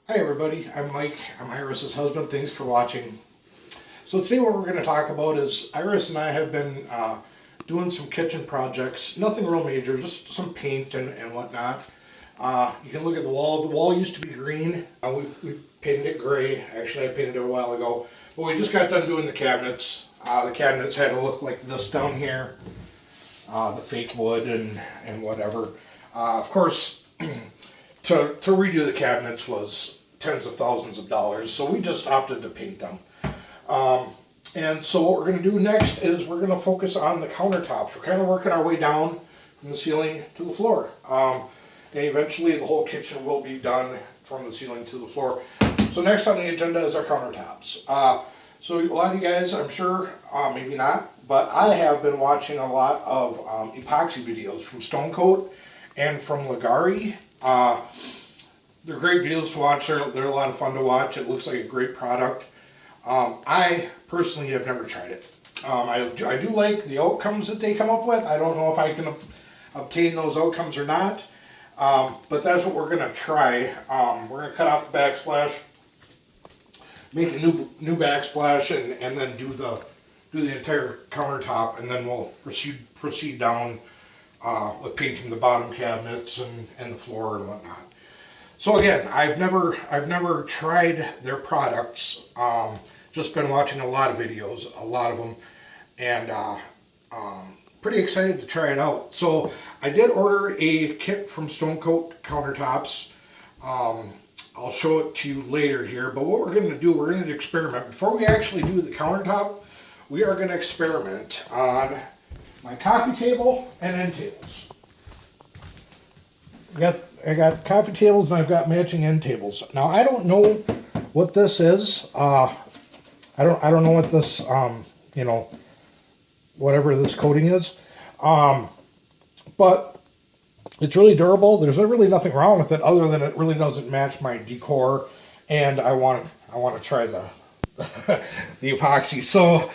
Hi everybody, I'm Mike. I'm Iris's husband. Thanks for watching. So today what we're going to talk about is Iris and I have been doing some kitchen projects. Nothing real major, just some paint and whatnot. You can look at the wall. The wall used to be green. We painted it gray. Actually, I painted it a while ago. But we just got done doing the cabinets. The cabinets had to look like this down here. The fake wood and whatever. Of course, to redo the cabinets was tens of thousands of dollars, so we just opted to paint them. And so what we're going to do next is we're going to focus on the countertops. We're kind of working our way down from the ceiling to the floor. And eventually the whole kitchen will be done from the ceiling to the floor. So next on the agenda is our countertops. So a lot of you guys, I'm sure, maybe not, but I have been watching a lot of epoxy videos from Stonecoat and from Ligari. They're great videos to watch. They're a lot of fun to watch. It looks like a great product. I personally have never tried it. I do like the outcomes that they come up with. I don't know if I can obtain those outcomes or not, but that's what we're going to try. We're going to cut off the backsplash, make a new backsplash, and then do the entire countertop, and then we'll proceed down with painting the bottom cabinets and the floor and whatnot. So again, I've never tried their products. Just been watching a lot of videos, a lot of them, and pretty excited to try it out. So I did order a kit from Stonecoat Countertops. I'll show it to you later here, but what we're going to do, we're going to experiment. Before we actually do the countertop, we are going to experiment on my coffee table and end tables. I got coffee tables and I've got matching end tables. Now I don't know what this is. I don't know what this whatever this coating is. But it's really durable. There's really nothing wrong with it other than it really doesn't match my decor, and I want to try the the epoxy. So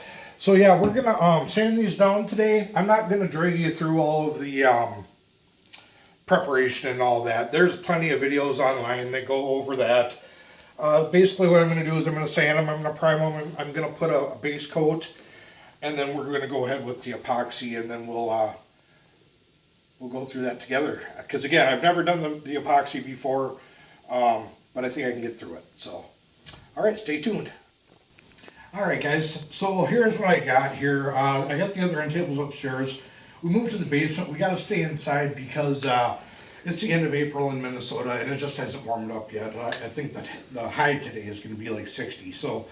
yeah, we're gonna sand these down today. I'm not gonna drag you through all of the preparation and all that. There's plenty of videos online that go over that. Basically what I'm going to do is I'm going to sand them, I'm going to prime them, I'm going to put a base coat, and then we're going to go ahead with the epoxy, and then we'll go through that together. Because again, I've never done the epoxy before, but I think I can get through it. So, alright, stay tuned. Alright guys, so here's what I got here. I got the other end tables upstairs. We moved to the basement. We got to stay inside because it's the end of April in Minnesota and it just hasn't warmed up yet. I think that the high today is going to be like 60. So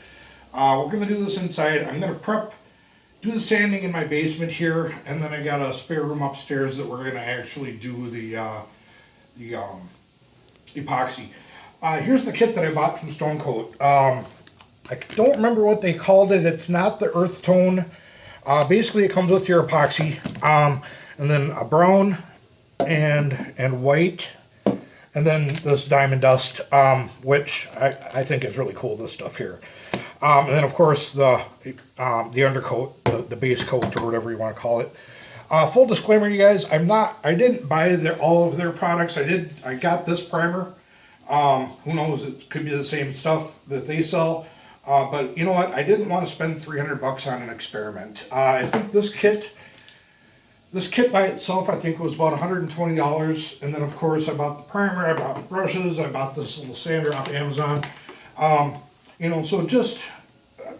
we're going to do this inside. I'm going to do the sanding in my basement here, and then I got a spare room upstairs that we're going to actually do the epoxy. Here's the kit that I bought from Stonecoat. I don't remember what they called it. It's not the earth tone. Basically, it comes with your epoxy, and then a brown and white, and then this diamond dust, which I think is really cool. This stuff here, and then of course the undercoat, the base coat, or whatever you want to call it. Full disclaimer, you guys, I didn't buy all of their products. I got this primer. Who knows? It could be the same stuff that they sell. But you know what? I didn't want to spend $300 on an experiment. I think this kit by itself, I think was about $120. And then of course I bought the primer, I bought brushes, I bought this little sander off Amazon. So just,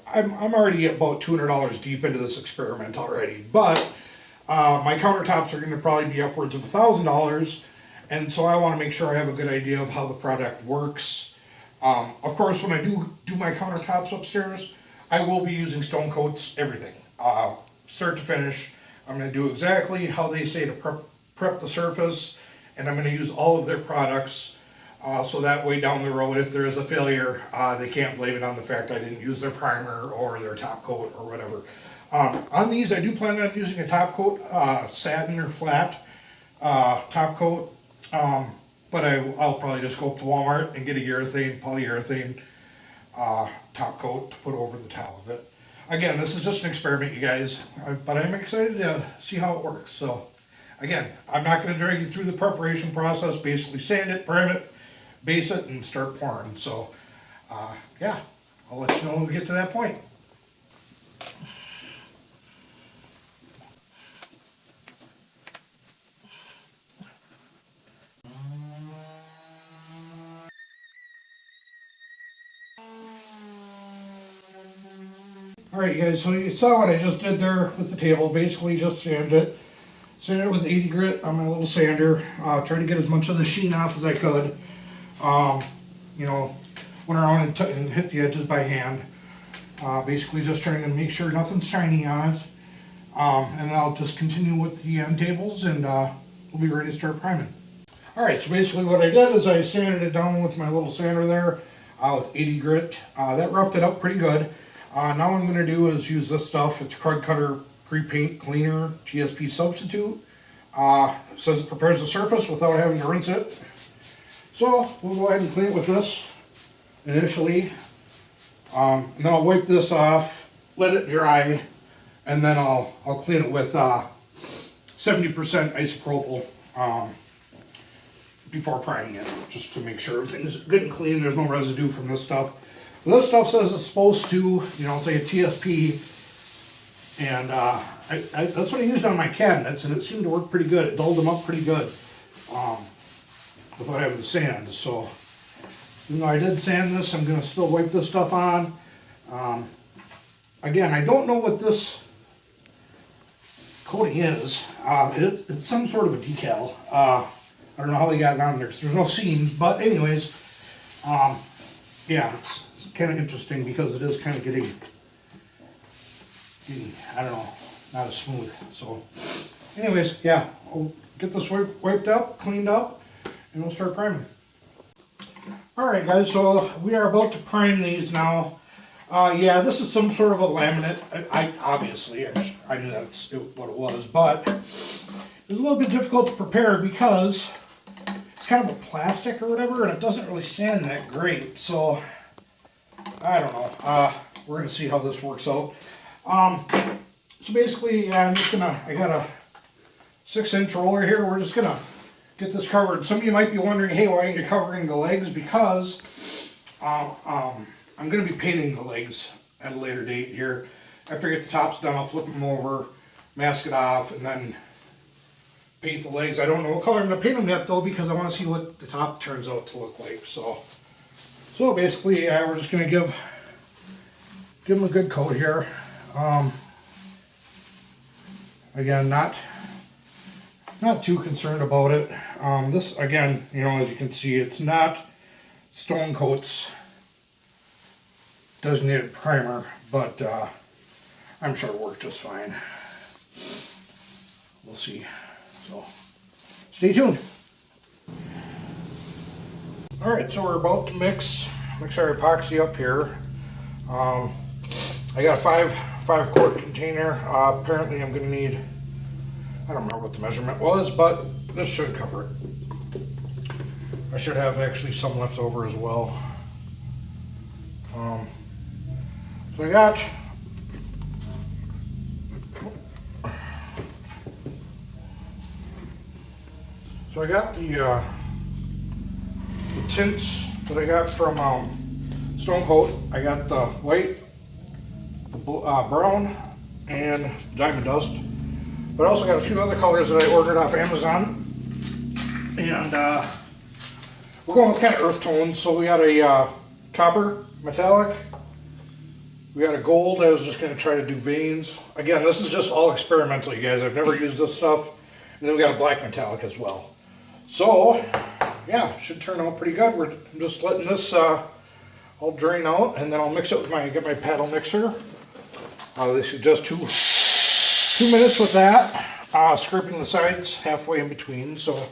I'm already about $200 deep into this experiment already. But my countertops are going to probably be upwards of $1,000. And so I want to make sure I have a good idea of how the product works. Of course, when I do my countertops upstairs, I will be using Stonecoat's everything, start to finish. I'm going to do exactly how they say to prep the surface, and I'm going to use all of their products, so that way down the road, if there is a failure, they can't blame it on the fact I didn't use their primer or their top coat or whatever. On these, I do plan on using a top coat, satin or flat top coat. But I'll probably just go up to Walmart and get a polyurethane top coat to put over the top of it. Again, this is just an experiment, you guys, but I'm excited to see how it works. So, again, I'm not going to drag you through the preparation process. Basically, sand it, prime it, base it and start pouring. So yeah, I'll let you know when we get to that point. Alright guys, so you saw what I just did there with the table. Basically just sanded it with 80 grit on my little sander. Tried to get as much of the sheen off as I could. You know, went around and hit the edges by hand. Basically just trying to make sure nothing's shiny on it. And then I'll just continue with the end tables and we'll be ready to start priming. Alright, so basically what I did is I sanded it down with my little sander there with 80 grit. That roughed it up pretty good. Now what I'm going to do is use this stuff. It's Krug Kutter Pre-Paint Cleaner TSP Substitute. Says it prepares the surface without having to rinse it. So we'll go ahead and clean it with this initially. And then I'll wipe this off, let it dry, and then I'll clean it with 70% isopropyl before priming it, just to make sure everything's good and clean. There's no residue from this stuff. This stuff says it's supposed to, you know, it's like a TSP, and that's what I used on my cabinets, and it seemed to work pretty good. It dulled them up pretty good without having to sand. So, even though I did sand this, I'm going to still wipe this stuff on. Again, I don't know what this coating is. It's some sort of a decal. I don't know how they got it on there because there's no seams, but anyways, yeah, it's kind of interesting because it is kind of getting, I don't know, not as smooth. So anyways, yeah, I'll get this wiped up, cleaned up, and we'll start priming. Alright guys, so we are about to prime these now. Yeah, this is some sort of a laminate. Obviously, I knew that's what it was, but it's a little bit difficult to prepare because it's kind of a plastic or whatever, and it doesn't really sand that great. So I don't know. We're gonna see how this works out. So basically, yeah, I got a 6-inch roller here. We're just gonna get this covered. Some of you might be wondering, hey, why are you covering the legs? Because I'm gonna be painting the legs at a later date here. After I get the tops done, I'll flip them over, mask it off, and then paint the legs. I don't know what color I'm gonna paint them yet though, because I want to see what the top turns out to look like. So basically, yeah, we're just gonna give them a good coat here. Again, not too concerned about it. This, again, you know, as you can see, it's not Stonecoat's designated primer, but I'm sure it'll work just fine. We'll see. So stay tuned. Alright, so we're about to mix our epoxy up here. I got a 5-quart container. Apparently I'm going to need, I don't remember what the measurement was, but this should cover it. I should have actually some left over as well. So I got the tints that I got from Stonecoat. I got the white, the brown, and diamond dust. But I also got a few other colors that I ordered off Amazon. And we're going with kind of earth tones. So we got a copper metallic. We got a gold. I was just going to try to do veins. Again, this is just all experimental, you guys. I've never used this stuff. And then we got a black metallic as well. So, yeah, should turn out pretty good. I'm just letting this all drain out, and then I'll mix it with get my paddle mixer. They suggest 2 minutes with that, scraping the sides halfway in between. So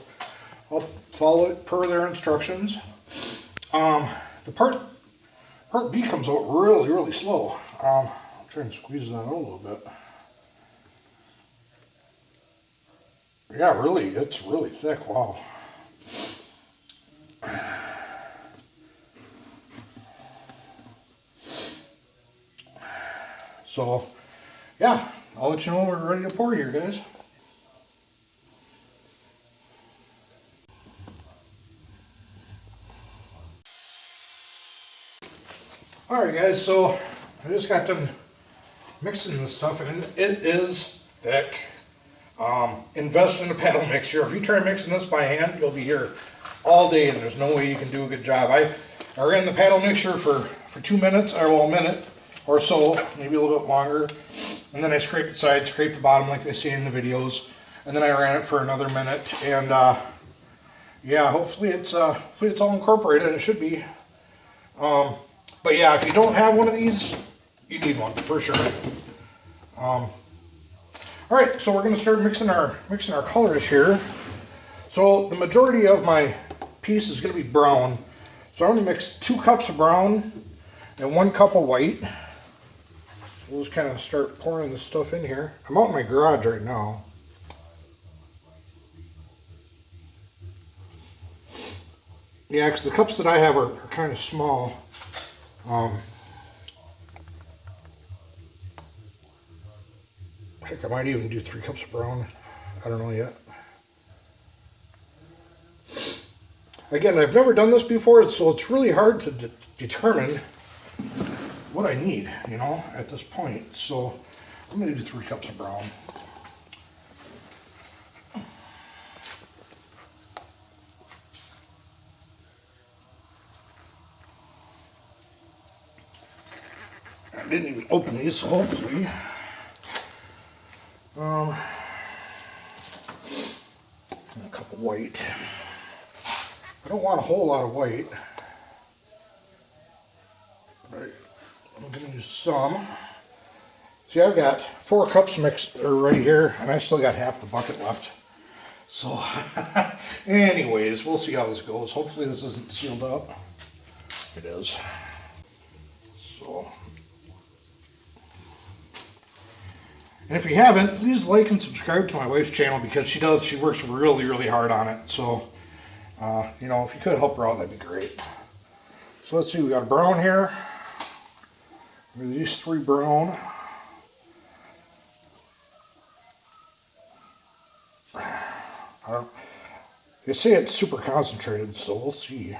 I'll follow it per their instructions. The part B comes out really, really slow. I'll try and squeeze that out a little bit. Yeah, really, it's really thick. Wow. So, yeah, I'll let you know when we're ready to pour here, guys. Alright guys, so I just got done mixing this stuff and it is thick. Invest in a paddle mixer. If you try mixing this by hand, you'll be here all day and there's no way you can do a good job. I ran the paddle mixer for 2 minutes, or well, a minute or so, maybe a little bit longer. And then I scraped the sides, scraped the bottom like they say in the videos. And then I ran it for another minute. And yeah, hopefully it's all incorporated. It should be. But yeah, if you don't have one of these, you need one for sure. All right, so we're gonna start mixing our colors here. So the majority of my piece is gonna be brown. So I'm gonna mix 2 cups of brown and 1 cup of white. We'll just kind of start pouring this stuff in here. I'm out in my garage right now. Yeah, because the cups that I have are kind of small. Heck, I might even do 3 cups of brown. I don't know yet. Again, I've never done this before, so it's really hard to determine what I need, you know, at this point. So I'm going to do 3 cups of brown. I didn't even open these, so hopefully. A cup of white. I don't want a whole lot of white. But I'm going to use some. See, I've got 4 cups mixed right here, and I still got half the bucket left. So, anyways, we'll see how this goes. Hopefully this isn't sealed up. It is. So, and if you haven't, please like and subscribe to my wife's channel because she works really, really hard on it. So, you know, if you could help her out, that'd be great. So let's see, we got a brown here. These 3 brown. They say it's super concentrated, so we'll see.